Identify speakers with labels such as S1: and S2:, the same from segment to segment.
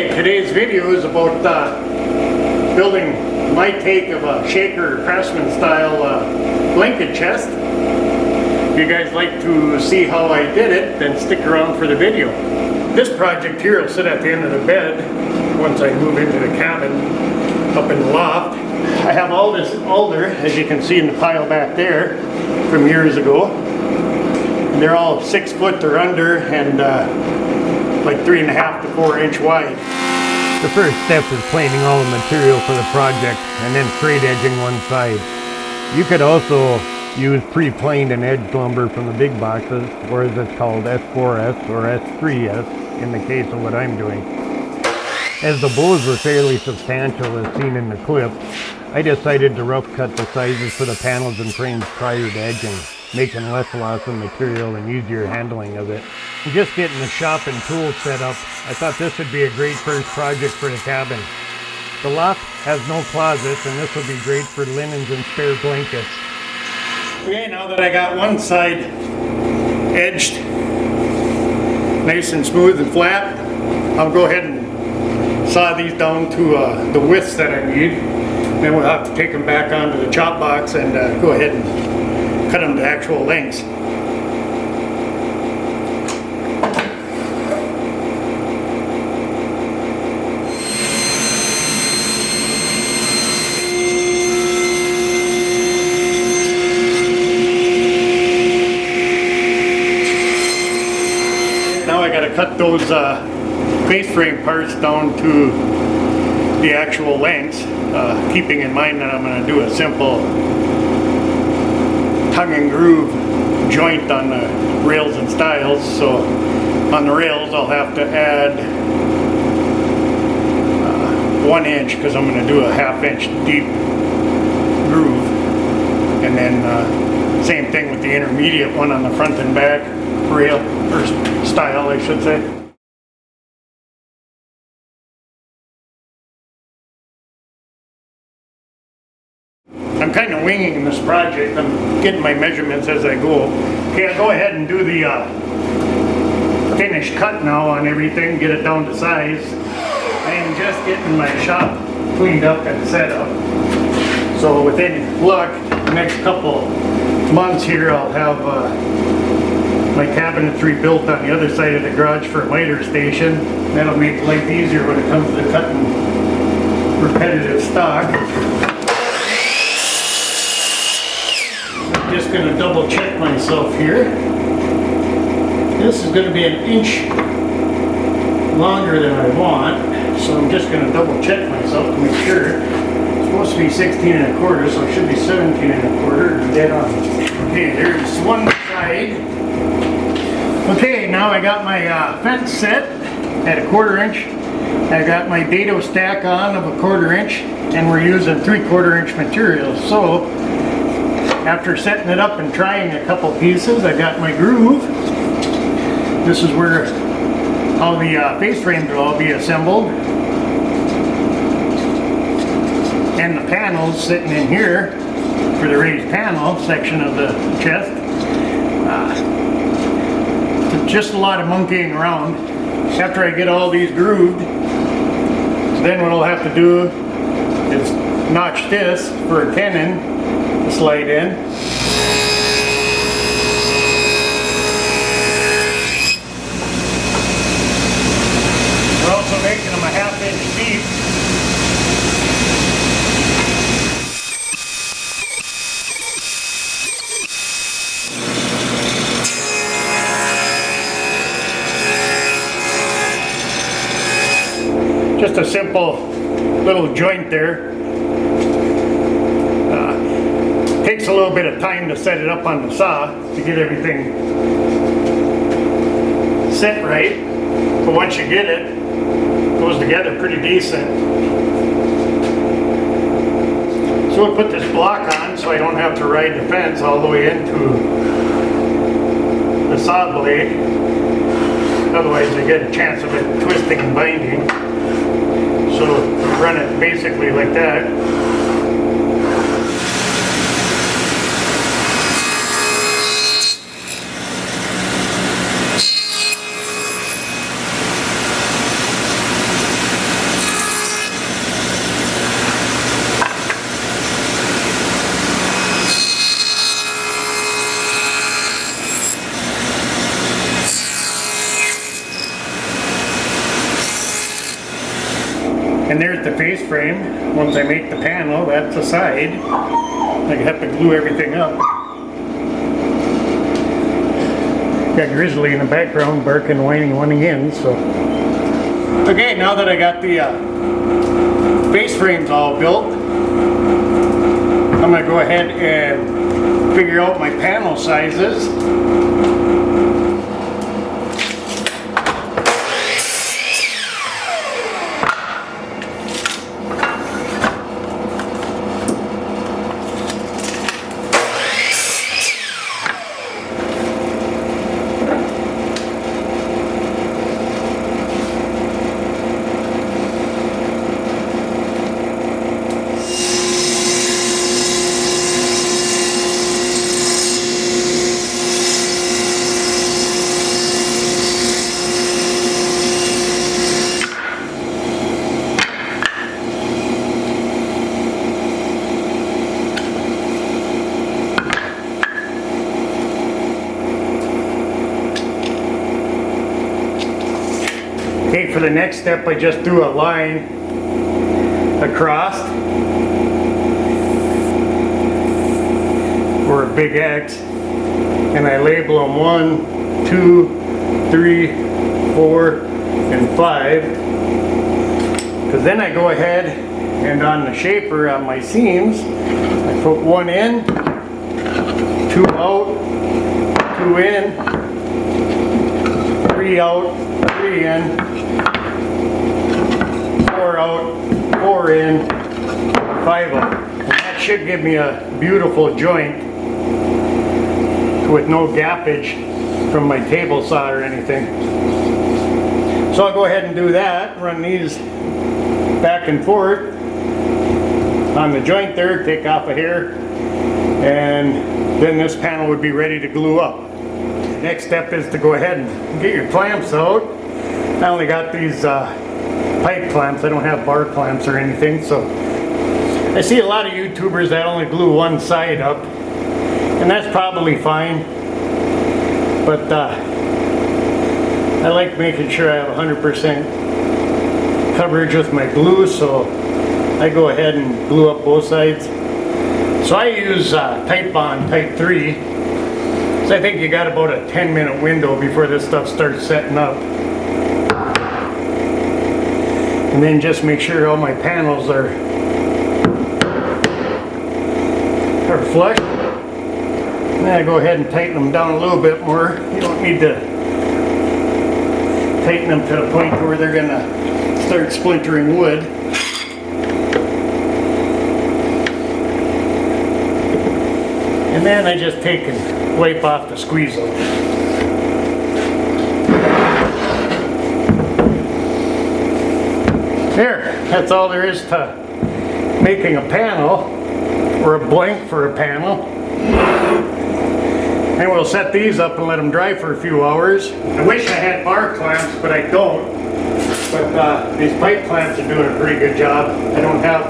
S1: Today's video is about building my take of a Shaker Craftsman style blanket chest. If you guys like to see how I did it, then stick around for the video. This project here will sit at the end of the bed once I move into the cabin up in the loft. I have all this alder, as you can see in the pile back there, from years ago. And they're all 6 foot or under and like 3.5 to 4 inch wide.
S2: The first step is planing all the material for the project and then straight edging one side. You could also use pre-planed and edged lumber from the big boxes, or as it's called S4S or S3S in the case of what I'm doing. As the bows were fairly substantial as seen in the clip, I decided to rough cut the sizes for the panels and frames prior to edging, making less loss of material and easier handling of it. Just getting the shop and tools set up, I thought this would be a great first project for the cabin. The loft has no closets, and this would be great for linens and spare blankets.
S1: Okay, now that I got one side edged nice and smooth and flat, I'll go ahead and saw these down to the widths that I need. Then we'll have to take them back onto the chop box and go ahead and cut them to actual lengths. Now I got to cut those face frame parts down to the actual lengths, keeping in mind that I'm going to do a simple tongue and groove joint on the rails and stiles. So on the rails I'll have to add 1 inch because I'm going to do a 1/2 inch deep groove, and then same thing with the intermediate one on the front and back rail, or style I should say. I'm kind of winging this project. I'm getting my measurements as I go. Okay, I'll go ahead and do the finished cut now on everything, get it down to size. I am just getting my shop cleaned up and set up. So with any luck, the next couple months here, I'll have my cabinetry built on the other side of the garage for a miter station. That'll make life easier when it comes to cutting repetitive stock. Just going to double check myself here. This is going to be 1 inch longer than I want, so I'm just going to double check myself to make sure. It's supposed to be 16 1/4, so it should be 17 1/4, dead on. Okay, there's one side. Okay, now I got my fence set at 1/4 inch. I got my dado stack on of 1/4 inch, and we're using 3/4 inch material. So after setting it up and trying a couple pieces, I got my groove. This is where all the face frames will all be assembled. And the panels sitting in here for the raised panel section of the chest. Just a lot of monkeying around. After I get all these grooved, then what I'll have to do is notch this for a tenon to slide in. We're also making them a 1/2 inch deep. Just a simple little joint there. Takes a little bit of time to set it up on the saw to get everything set right, but once you get it, it goes together pretty decent. So we'll put this block on so I don't have to ride the fence all the way into the saw blade. Otherwise I get a chance of it twisting and binding. So run it basically like that. And there's the face frame. Once I make the panel, that's the side. I have to glue everything up. Got Grizzly in the background barking, whining one again, so. Okay, now that I got the face frames all built, I'm gonna go ahead and figure out my panel sizes. Okay, for the next step, I just do a line across, or a big X, and I label them 1, 2, 3, 4, and 5. Because then I go ahead and on the shaper on my seams, I put 1 in, 2 out, 2 in, 3 out, 3 in, 4 out, 4 in, 5 out. And that should give me a beautiful joint with no gappage from my table saw or anything. So I'll go ahead and do that, run these back and forth on the joint there, take off a hair, and then this panel would be ready to glue up. The next step is to go ahead and get your clamps out. I only got these pipe clamps, I don't have bar clamps or anything, so I see a lot of YouTubers that only glue one side up, and that's probably fine, but I like making sure I have 100% coverage with my glue, so I go ahead and glue up both sides. So I use Type Bond Type 3, so I think you got about a 10-minute window before this stuff starts setting up. And then just make sure all my panels are flush. And then I go ahead and tighten them down a little bit more. You don't need to tighten them to the point where they're gonna start splintering wood. And then I just take and wipe off the squeeze-out. There, that's all there is to making a panel, or a blank for a panel. And we'll set these up and let them dry for a few hours. I wish I had bar clamps, but I don't. But these pipe clamps are doing a pretty good job. I don't have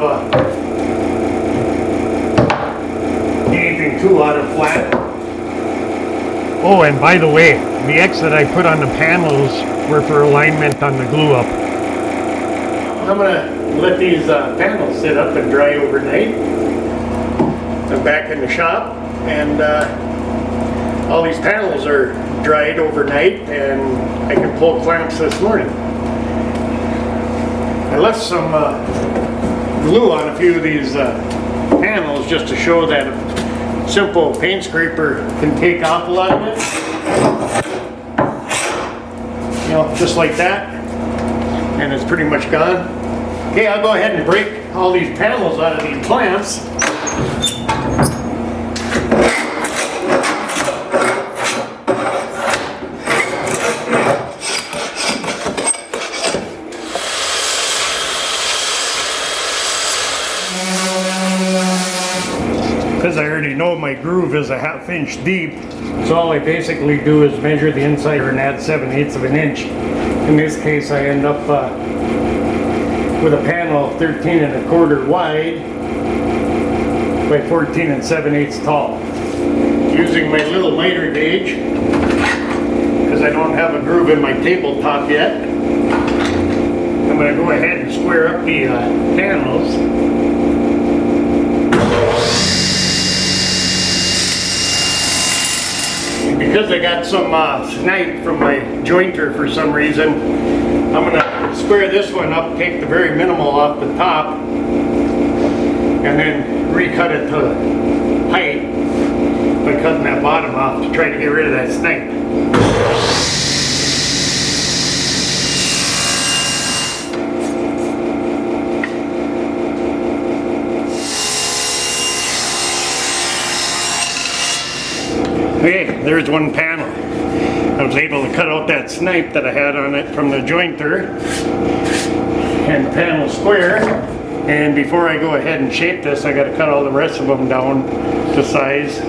S1: anything too out of flat.
S2: Oh, and by the way, the X that I put on the panels were for alignment on the glue up.
S1: I'm gonna let these panels sit up and dry overnight. I'm back in the shop, and all these panels are dried overnight, and I can pull clamps this morning. I left some glue on a few of these panels just to show that a simple paint scraper can take off a lot of it. You know, just like that, and it's pretty much gone. Okay, I'll go ahead and break all these panels out of these clamps. Because I already know my groove is a 1/2 inch deep, so all I basically do is measure the inside and add 7/8 of an inch. In this case, I end up with a panel 13 1/4 wide by 14 7/8 tall. Using my little miter gauge, because I don't have a groove in my tabletop yet, I'm going to go ahead and square up the panels. Because I got some snipe from my jointer for some reason, I'm going to square this one up, take the very minimal off the top, and then recut it to height by cutting that bottom off to try to get rid of that snipe. Okay, there's one panel. I was able to cut out that snipe that I had on it from the jointer and the panel square. And before I go ahead and shape this, I got to cut all the rest of them down to size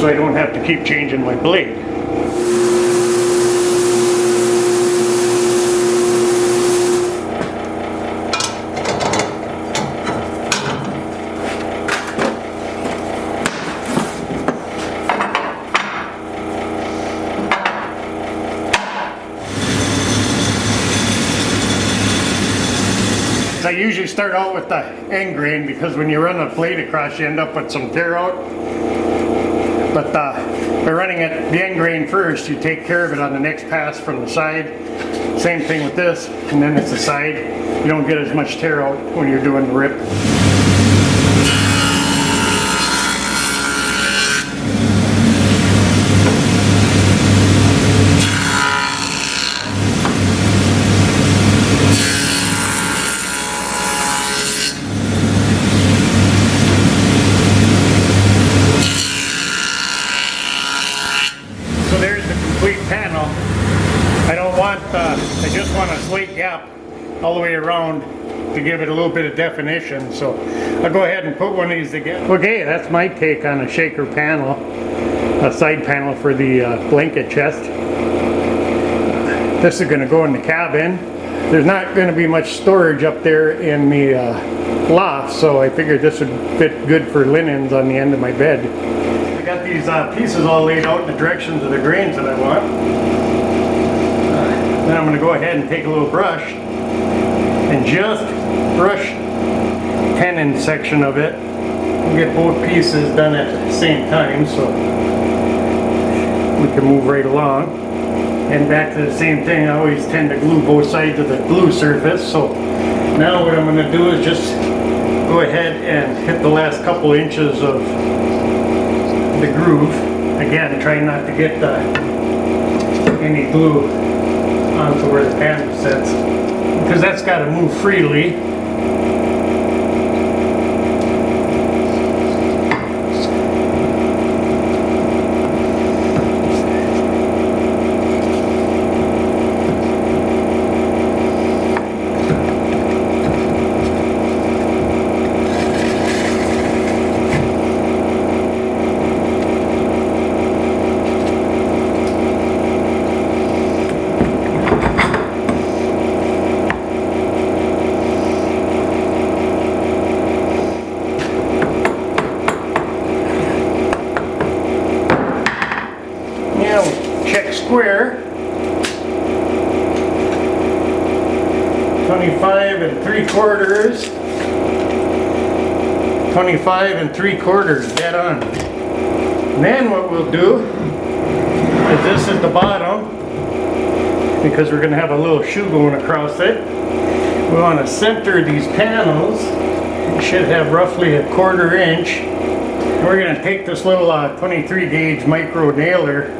S1: so I don't have to keep changing my blade. I usually start out with the end grain because when you run a blade across you end up with some tear out. But by running it the end grain first, you take care of it on the next pass from the side. Same thing with this, and then it's the side. You don't get as much tear out when you're doing the rip. I just want a slight gap all the way around to give it a little bit of definition. So I'll go ahead and put one of these together. Okay, that's my take on a shaker panel, a side panel for the blanket chest. This is going to go in the cabin. There's not going to be much storage up there in the loft, so I figured this would fit good for linens on the end of my bed. I got these pieces all laid out in the directions of the grains that I want. Then I'm going to go ahead and take a little brush and just brush tenon section of it and get both pieces done at the same time so we can move right along. And back to the same thing, I always tend to glue both sides of the glue surface. So now what I'm going to do is just go ahead and hit the last couple inches of the groove. Again, try not to get any glue onto where the panel sits, because that's got to move freely. Check square, 25 3/4, 25 3/4, dead on. And then what we'll do is this is the bottom, because we're going to have a little shoe going across it. We want to center these panels. It should have roughly a 1/4 inch. And we're going to take this little 23 gauge micro nailer.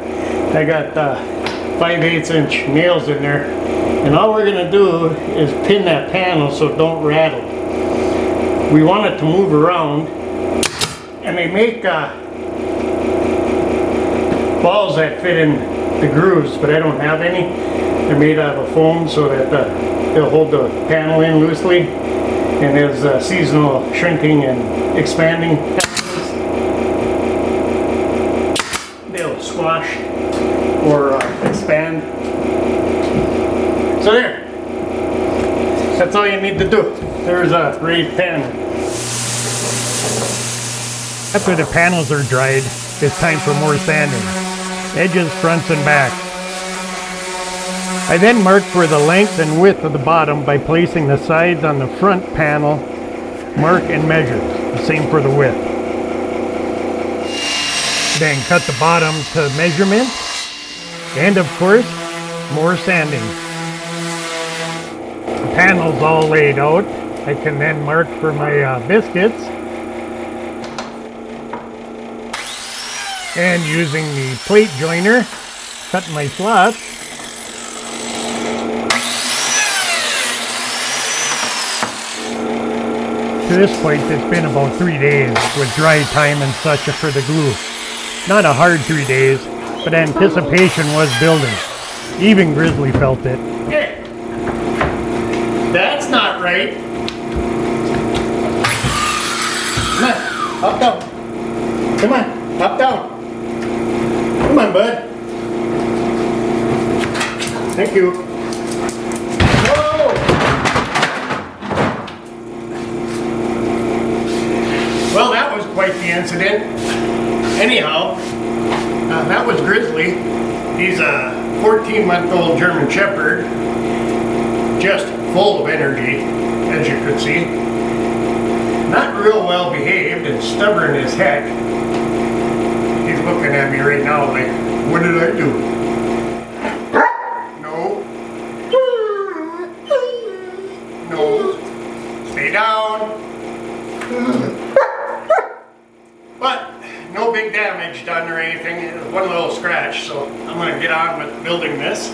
S1: I got 5/8 inch nails in there, and all we're going to do is pin that panel so it don't rattle. We want it to move around, and they make balls that fit in the grooves, but I don't have any. They're made out of foam so that they'll hold the panel in loosely, and as seasonal shrinking and expanding happens, they'll squash or expand. So there, that's all you need to do. There's a raised panel.
S2: After the panels are dried, it's time for more sanding. Edges, fronts, and backs. I then mark for the length and width of the bottom by placing the sides on the front panel, mark and measure. The same for the width. Then cut the bottom to measurement, and of course, more sanding. The panel's all laid out. I can then mark for my biscuits. And using the plate joiner, cut my slots. To this point, it's been about 3 days with dry time and such for the glue. Not a hard 3 days, but anticipation was building. Even Grizzly felt it.
S1: Hey, that's not right. Come on, hop down. Come on, hop down. Come on, bud. Thank you. Whoa! Well, that was quite the incident. Anyhow, that was Grizzly. He's a 14-month-old German Shepherd, just full of energy, as you could see. Not real well behaved and stubborn as heck. He's looking at me right now like, what did I do? No. No. Stay down. But no big damage done or anything. It was one little scratch, so I'm going to get on with building this.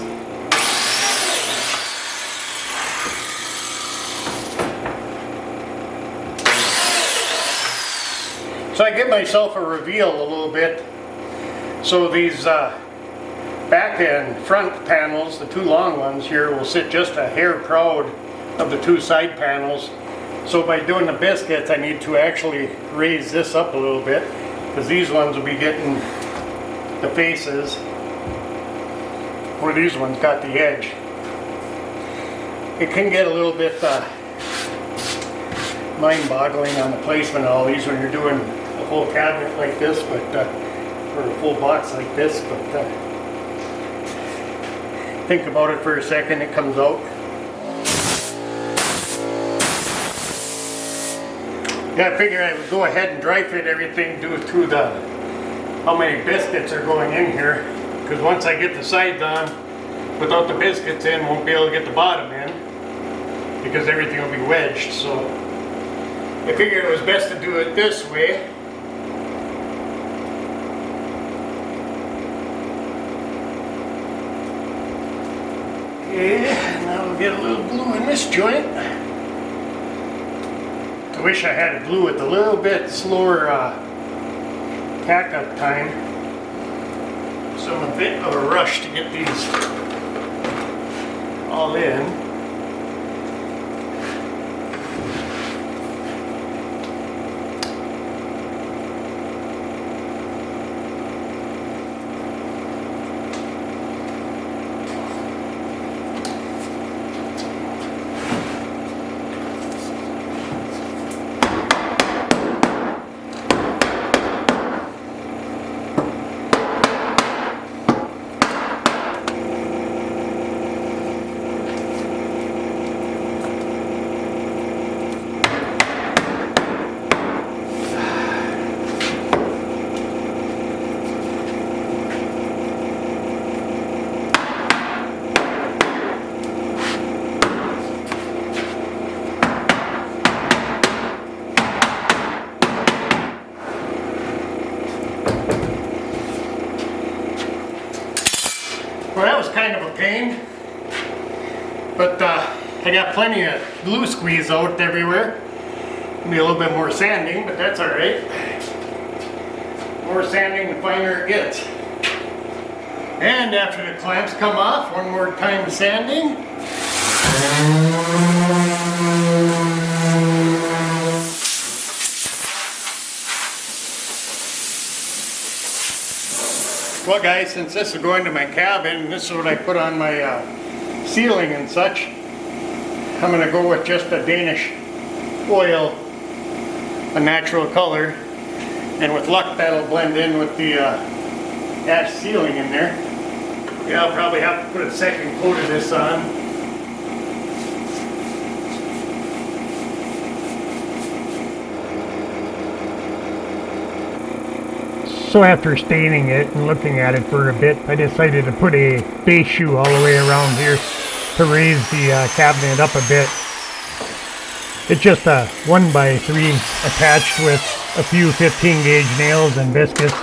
S1: So I give myself a reveal a little bit. So these back and front panels, the two long ones here, will sit just a hair proud of the two side panels. So by doing the biscuits, I need to actually raise this up a little bit, because these ones will be getting the faces, where these ones got the edge. It can get a little bit mind-boggling on the placement of all these when you're doing a full cabinet like this, but or a full box like this, but think about it for a second, it comes out. Yeah, I figured I would go ahead and dry fit everything due to the how many biscuits are going in here, because once I get the sides on without the biscuits in, won't be able to get the bottom in because everything will be wedged. So I figured it was best to do it this way. Okay, now we'll get a little glue in this joint. I wish I had glue with a little bit slower tack up time. So I'm a bit of a rush to get these all in. Well, that was kind of a pain, but I got plenty of glue squeeze out everywhere. Maybe a little bit more sanding, but that's all right. More sanding, the finer it gets. And after the clamps come off, one more time of sanding. Well guys, since this is going to my cabin, this is what I put on my ceiling and such. I'm going to go with just a Danish oil, a natural color, and with luck that'll blend in with the ash ceiling in there. Yeah, I'll probably have to put a second coat of this on.
S2: So after staining it and looking at it for a bit, I decided to put a base shoe all the way around here to raise the cabinet up a bit. It's just a 1x3 attached with a few 15 gauge nails and biscuits.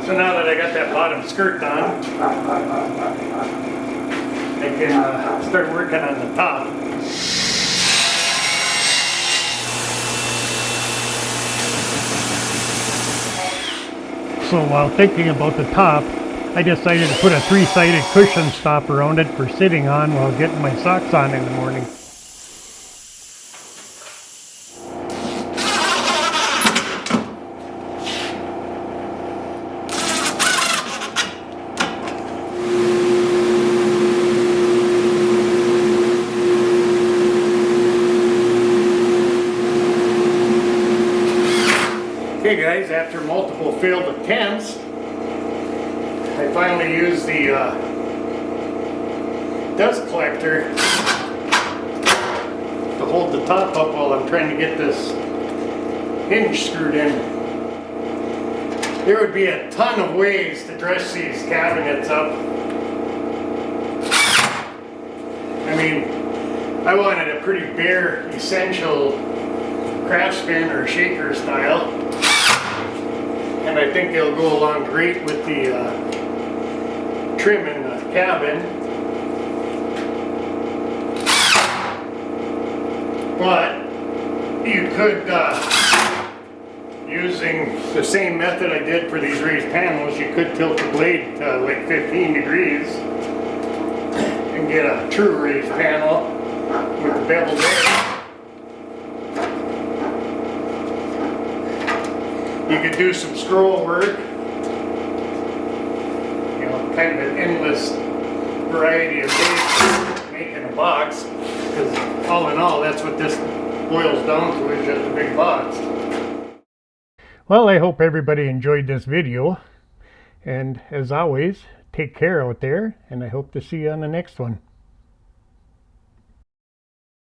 S1: So now that I got that bottom skirt on, I can start working on the top.
S2: So while thinking about the top, I decided to put a 3-sided cushion stop around it for sitting on while getting my socks on in the morning.
S1: Okay guys, after multiple failed attempts, I finally used the dust collector to hold the top up while I'm trying to get this hinge screwed in. There would be a ton of ways to dress these cabinets up. I mean, I wanted a pretty bare, essential Craftsman or shaker style. And I think they'll go along great with the trim in the cabin. But you could, using the same method I did for these raised panels, you could tilt the blade to like 15 degrees and get a true raised panel with the beveled edge. You could do some scroll work, you know, kind of an endless variety of ways making a box, because all in all, that's what this boils down to, is just a big box.
S2: Well, I hope everybody enjoyed this video, and as always, take care out there, and I hope to see you on the next one.